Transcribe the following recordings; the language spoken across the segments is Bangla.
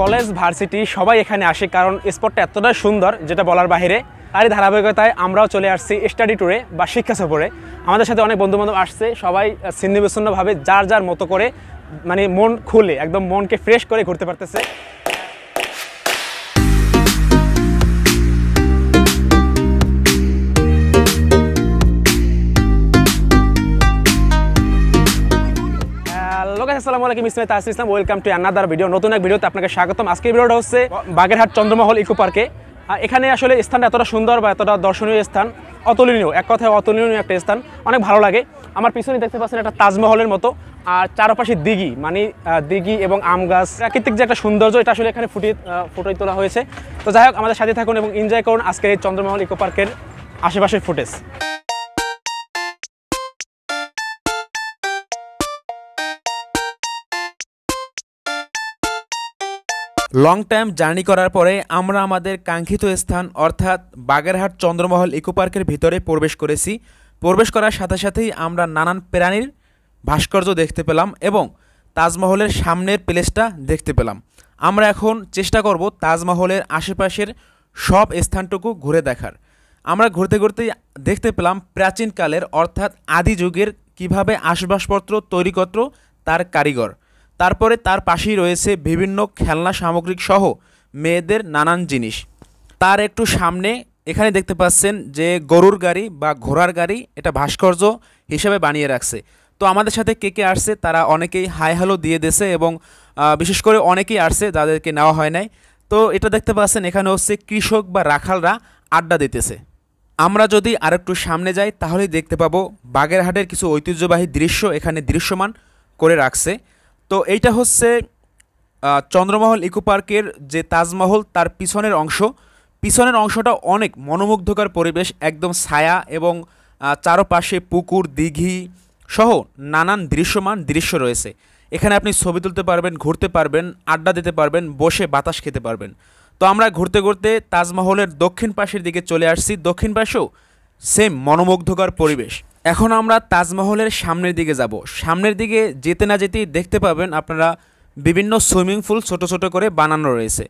কলেজ ভার্সিটি সবাই এখানে আসে, কারণ স্পটটা এতটা সুন্দর যেটা বলার বাইরে। তারই ধারাবাহিকতায় আমরাও চলে আসছি স্টাডি ট্যুরে বা শিক্ষা সফরে। আমাদের সাথে অনেক বন্ধুবান্ধব আসছে, সবাই ছিন্নবিচ্ছিন্নভাবে যার যার মতো করে মানে মন খুলে একদম মনকে ফ্রেশ করে ঘুরতে পারতেছে। আসসালামু আলাইকুম, ইসলাম তাসির ইসলাম, ওয়েলকাম টু আনাদার ভিডিও। নতুন এক ভিডিওতে আপনাকে স্বাগতম। আজকের ভিডিওটা হচ্ছে বাগেরহাট চন্দ্রমহল ইকো পার্কে। এখানে আসলে স্থানটা এতটা সুন্দর বা এতটা দর্শনীয় স্থান, অতুলনীয়, এক কথায় অতুলনীয় একটা স্থান, অনেক ভালো লাগে। আমার পিছনে দেখতে পাচ্ছেন একটা তাজমহলের মতো, আর চারপাশে দিঘি, মানে দিঘি এবং আম গাছ, প্রাকৃতিক যে একটা সৌন্দর্য, এটা আসলে এখানে ফুটিয়ে তোলা হয়েছে। তো যাই হোক, আমাদের সাথে থাকুন এবং এনজয় করুন আজকের এই চন্দ্রমহল ইকো পার্কের আশেপাশের ফুটেজ। লং টাইম জার্নি করার পরে আমরা আমাদের কাঙ্ক্ষিত স্থান অর্থাৎ বাগেরহাট চন্দ্রমহল ইকো পার্কের ভিতরে প্রবেশ করেছি। প্রবেশ করার সাথে সাথেই আমরা নানান প্রাণীর ভাস্কর্য দেখতে পেলাম এবং তাজমহলের সামনের প্লেসটা দেখতে পেলাম। আমরা এখন চেষ্টা করব তাজমহলের আশেপাশের সব স্থানটুকু ঘুরে দেখার। আমরা ঘুরতে ঘুরতে দেখতে পেলাম প্রাচীনকালের অর্থাৎ আদি যুগের কীভাবে আসবাবপত্র তৈরি করত তার কারিগর। তারপরে তার পাশেই রয়েছে বিভিন্ন খেলনা সামগ্রিক সহ মেয়েদের নানান জিনিস। তার একটু সামনে এখানে দেখতে পাচ্ছেন যে গরুর গাড়ি বা ঘোড়ার গাড়ি, এটা ভাস্কর্য হিসেবে বানিয়ে রাখছে। তো আমাদের সাথে কে কে আসছে তারা অনেকেই হাই হ্যালো দিয়ে দিয়েছে এবং বিশেষ করে অনেকেই আসছে যাদেরকে নেওয়া হয় নাই। তো এটা দেখতে পাচ্ছেন এখানে হচ্ছে কৃষক বা রাখালরা আড্ডা দিতেছে। আমরা যদি আরেকটু সামনে যাই তাহলেই দেখতে পাবো বাগেরহাটের কিছু ঐতিহ্যবাহী দৃশ্য এখানে দৃশ্যমান করে রাখছে। তো এইটা হচ্ছে চন্দ্রমহল ইকো পার্কের যে তাজমহল তার পিছনের অংশটা অনেক মনোমুগ্ধকর পরিবেশ, একদম ছায়া এবং চারপাশে পুকুর দিঘি সহ নানান দৃশ্যমান দৃশ্য রয়েছে। এখানে আপনি ছবি তুলতে পারবেন, ঘুরতে পারবেন, আড্ডা দিতে পারবেন, বসে বাতাস খেতে পারবেন। তো আমরা ঘুরতে ঘুরতে তাজমহলের দক্ষিণ পাশের দিকে চলে আসছি। দক্ষিণ পাশেও সেম মনোমুগ্ধকর পরিবেশ। এখন আমরা তাজমহলের সামনের দিকে যাব। সামনের দিকে যেতে না যেতেই দেখতে পাবেন আপনারা বিভিন্ন সুইমিং পুল ছোট ছোট করে বানানো রয়েছে।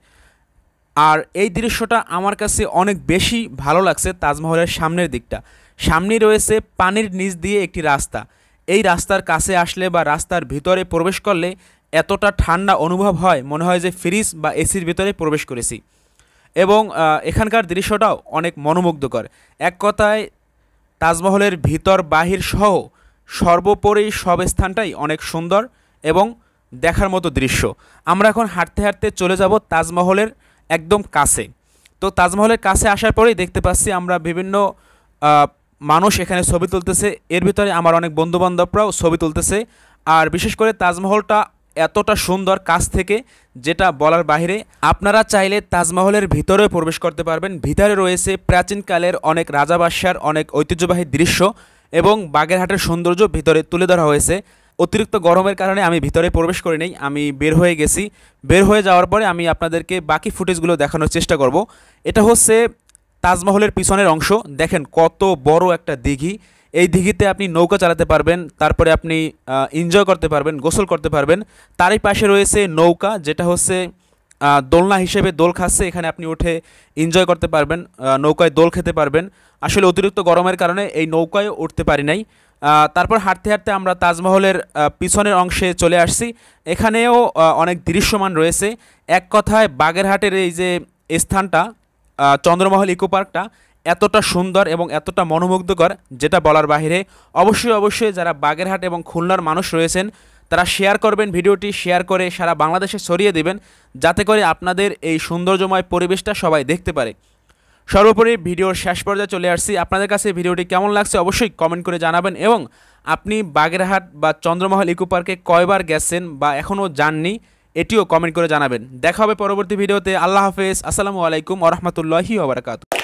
আর এই দৃশ্যটা আমার কাছে অনেক বেশি ভালো লাগছে। তাজমহলের সামনের দিকটা, সামনেই রয়েছে পানির নিচ দিয়ে একটি রাস্তা। এই রাস্তার কাছে আসলে বা রাস্তার ভিতরে প্রবেশ করলে এতটা ঠান্ডা অনুভব হয়, মনে হয় যে ফ্রিজ বা এসির ভিতরে প্রবেশ করেছি। এবং এখানকার দৃশ্যটাও অনেক মনোমুগ্ধকর। এক কথায় তাজমহলের ভিতর বাহির সহ সর্বোপরি সব স্থানটাই অনেক সুন্দর এবং দেখার মতো দৃশ্য। আমরা এখন হাঁটতে হাঁটতে চলে যাব তাজমহলের একদম কাছে। তো তাজমহলের কাছে আসার পরেই দেখতে পাচ্ছি আমরা বিভিন্ন মানুষ এখানে ছবি তুলতেছে। এর ভিতরে আমার অনেক বন্ধুবান্ধবরাও ছবি তুলতেছে। আর বিশেষ করে তাজমহলটা এতটা সুন্দর কাছ থেকে যেটা বলার বাইরে। আপনারা চাইলে তাজমহলের ভিতরেও প্রবেশ করতে পারবেন। ভিতরে রয়েছে প্রাচীনকালের অনেক রাজা বাদশার অনেক ঐতিহ্যবাহী দৃশ্য এবং বাগেরহাটের সৌন্দর্য ভিতরে তুলে ধরা হয়েছে। অতিরিক্ত গরমের কারণে আমি ভিতরে প্রবেশ করি নাই, আমি বের হয়ে গেছি। বের হয়ে যাওয়ার পরে আমি আপনাদেরকে বাকি ফুটেজগুলো দেখানোর চেষ্টা করব। এটা হচ্ছে তাজমহলের পিছনের অংশ। দেখেন কত বড় একটা দিঘি। এই দিঘিতে আপনি নৌকা চালাতে পারবেন, তারপরে আপনি এনজয় করতে পারবেন, গোসল করতে পারবেন। তারই পাশে রয়েছে নৌকা, যেটা হচ্ছে দোলনা হিসেবে দোল খাচ্ছে। এখানে আপনি উঠে এনজয় করতে পারবেন, নৌকায় দোল খেতে পারবেন। আসলে অতিরিক্ত গরমের কারণে এই নৌকায় উঠতে পারি নাই। তারপর হাঁটতে হাঁটতে আমরা তাজমহলের পিছনের অংশে চলে আসছি। এখানেও অনেক দৃশ্যমান রয়েছে। এক কথায় বাগেরহাটের এই যে স্থানটা চন্দ্রমহল ইকো পার্কটা এতটা সুন্দর এবং এতটা মনোমুগ্ধকর যেটা বলার বাইরে। অবশ্যই যারা বাগেরহাট এবং খুলনার মানুষ রয়েছেন তারা শেয়ার করবেন, ভিডিওটি শেয়ার করে সারা বাংলাদেশে ছড়িয়ে দেবেন, যাতে করে আপনাদের এই সৌন্দর্যময় পরিবেশটা সবাই দেখতে পারে। সর্বোপরি ভিডিওর শেষ পর্যায়ে চলে আসছি। আপনাদের কাছে ভিডিওটি কেমন লাগছে অবশ্যই কমেন্ট করে জানাবেন এবং আপনি বাগেরহাট বা চন্দ্রমহল ইকো পার্কে কয়বার গেছেন বা এখনও যাননি এটিও কমেন্ট করে জানাবেন। দেখা হবে পরবর্তী ভিডিওতে। আল্লাহ হাফেজ, আসসালামু আলাইকুম ওয়া রাহমাতুল্লাহি ওয়া বারাকাতুহু।